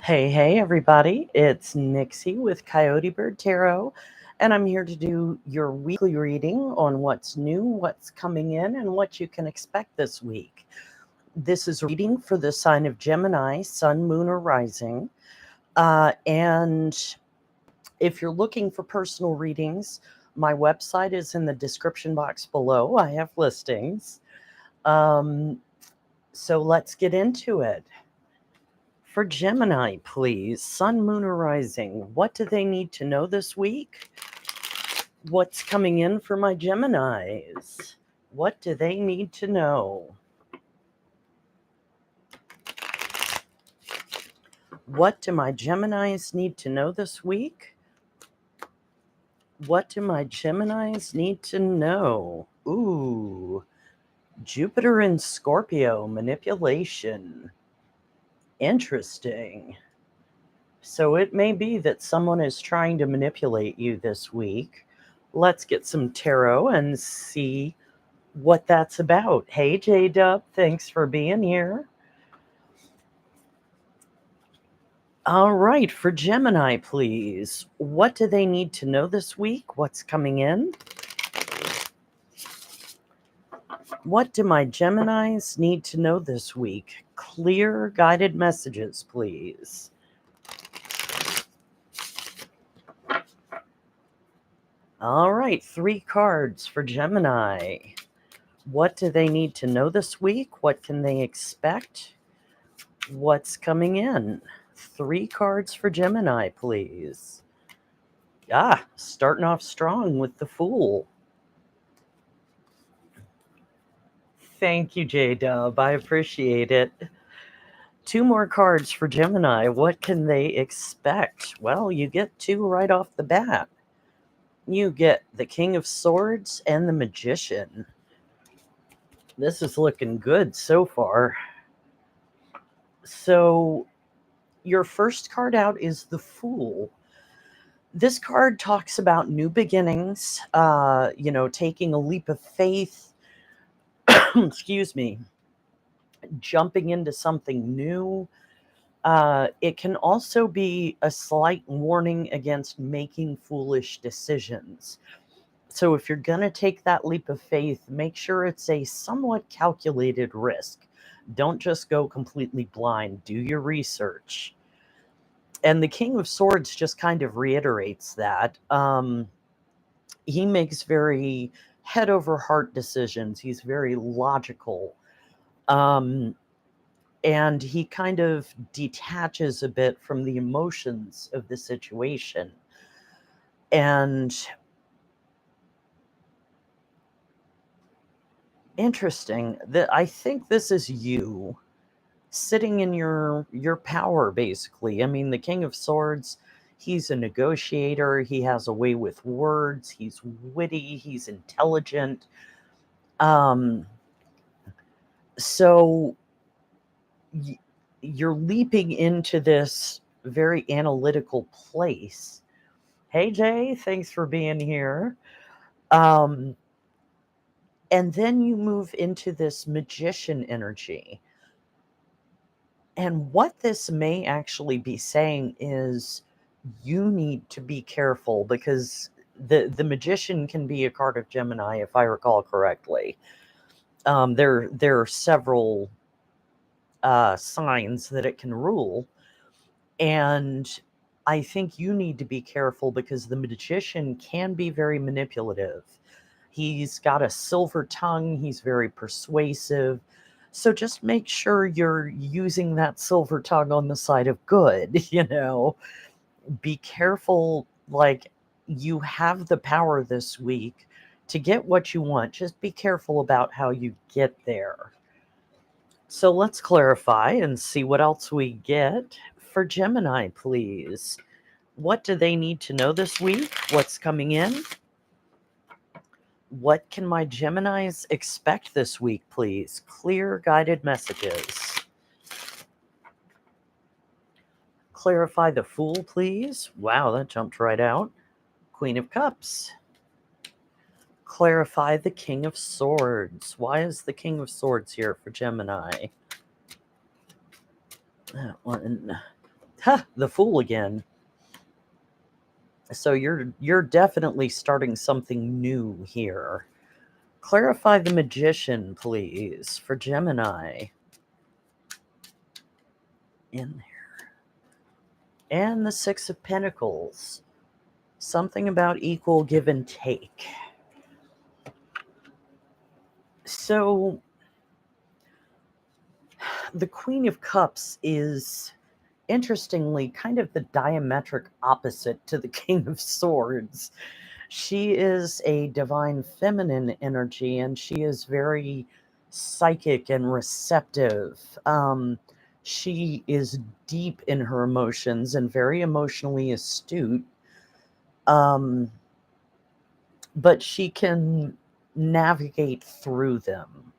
Hey, everybody. It's Nixie with Coyote Bird Tarot, and I'm here to do your weekly reading on what's new, what's coming in, and what you can expect this week. This is a reading for the sign of Gemini, Sun, Moon, or Rising. And if you're looking for personal readings, my website is in the description box below. I have listings. So let's get into it. For Gemini, please, Sun, Moon, or Rising, what do they need to know this week? What's coming in for my Geminis? What do they need to know? What do my Geminis need to know this week? What do my Geminis need to know? Ooh, Jupiter in Scorpio, manipulation. Interesting. So it may be that someone is trying to manipulate you this week. Let's get some tarot and see what that's about. Hey, J-Dub, thanks for being here. All right, for Gemini, please. What do they need to know this week? What's coming in? What do my Geminis need to know this week? Clear guided messages, please. All right, 3 cards for Gemini. What do they need to know this week? What can they expect? What's coming in? 3 cards for Gemini, please. Starting off strong with the Fool. Thank you, J-Dub. I appreciate it. 2 more cards for Gemini. What can they expect? Well, you get 2 right off the bat. You get the King of Swords and the Magician. This is looking good so far. So, your first card out is the Fool. This card talks about new beginnings, taking a leap of faith, excuse me, jumping into something new. It can also be a slight warning against making foolish decisions. So if you're going to take that leap of faith, make sure it's a somewhat calculated risk. Don't just go completely blind. Do your research. And the King of Swords just kind of reiterates that. He makes very head over heart decisions. He's very logical. And he kind of detaches a bit from the emotions of the situation. And interesting that I think this is you sitting in your power, basically. I mean, the King of Swords, he's a negotiator. He has a way with words. He's witty. He's intelligent. So you're leaping into this very analytical place. Hey, Jay, thanks for being here. And then you move into this magician energy. And what this may actually be saying is you need to be careful, because the magician can be a card of Gemini, if I recall correctly. There are several signs that it can rule. And I think you need to be careful because the magician can be very manipulative. He's got a silver tongue. He's very persuasive. So just make sure you're using that silver tongue on the side of good, Be careful. Like, you have the power this week to get what you want. Just be careful about how you get there. So let's clarify and see what else we get. For Gemini, please. What do they need to know this week? What's coming in? What can my Geminis expect this week, please? Clear guided messages. Clarify the Fool, please. Wow, that jumped right out. Queen of Cups. Clarify the King of Swords. Why is the King of Swords here for Gemini? That one. The Fool again. So you're definitely starting something new here. Clarify the Magician, please, for Gemini. In there. And the Six of Pentacles. Something about equal give and take. So the Queen of Cups is, interestingly, kind of the diametric opposite to the King of Swords. She is a divine feminine energy, and she is very psychic and receptive. She is deep in her emotions and very emotionally astute. But she can navigate through them.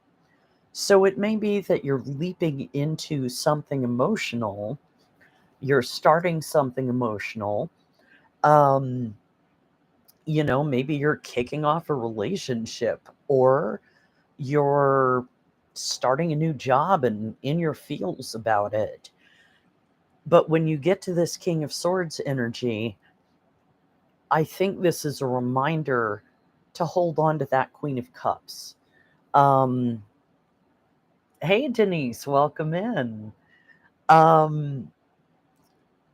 So it may be that you're leaping into something emotional, you're starting something emotional. Maybe you're kicking off a relationship, or you're starting a new job and in your feels about it. But when you get to this King of Swords energy, I think this is a reminder to hold on to that Queen of Cups. Hey, Denise, welcome in.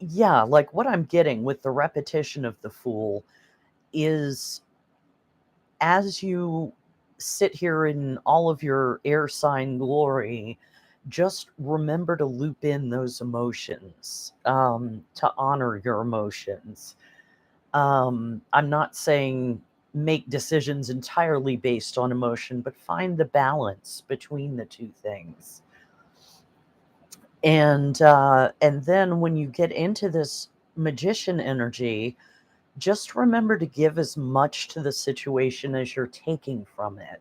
Yeah, like what I'm getting with the repetition of the Fool is, as you sit here in all of your air sign glory, just remember to loop in those emotions, to honor your emotions. I'm not saying make decisions entirely based on emotion, but find the balance between the two things. And then when you get into this Magician energy, just remember to give as much to the situation as you're taking from it.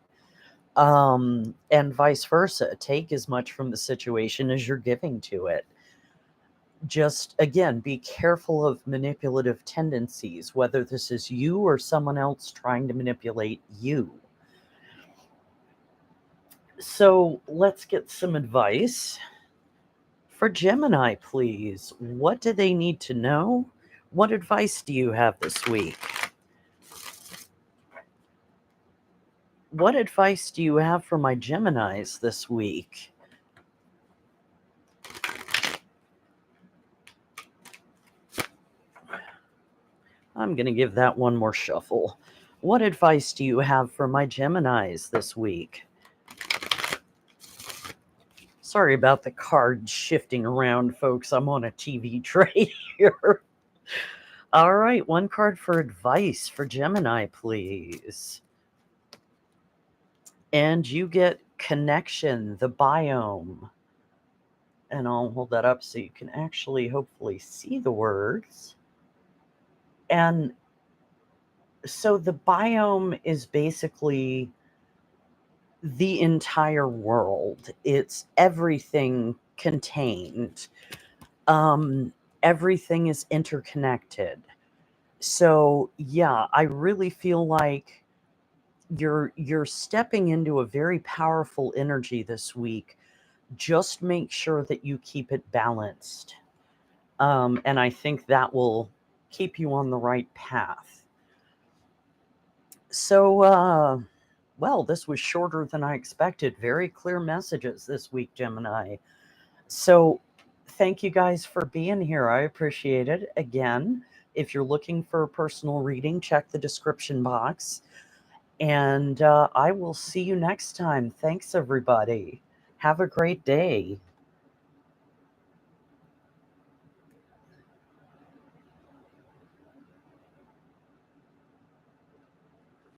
And vice versa, take as much from the situation as you're giving to it. Just, again, be careful of manipulative tendencies, whether this is you or someone else trying to manipulate you. So let's get some advice. For Gemini, please, what do they need to know? What advice do you have this week? What advice do you have for my Geminis this week? I'm going to give that one more shuffle. What advice do you have for my Geminis this week? Sorry about the card shifting around, folks. I'm on a TV tray here. All right, one card for advice for Gemini, please. And you get Connection, the Biome. And I'll hold that up so you can actually hopefully see the words. And so the biome is basically the entire world. It's everything contained. Everything is interconnected. So yeah, I really feel like you're stepping into a very powerful energy this week. Just make sure that you keep it balanced. And I think that will keep you on the right path. So, well, this was shorter than I expected. Very clear messages this week, Gemini. So, thank you guys for being here. I appreciate it. Again, if you're looking for a personal reading, check the description box. And I will see you next time. Thanks, everybody. Have a great day.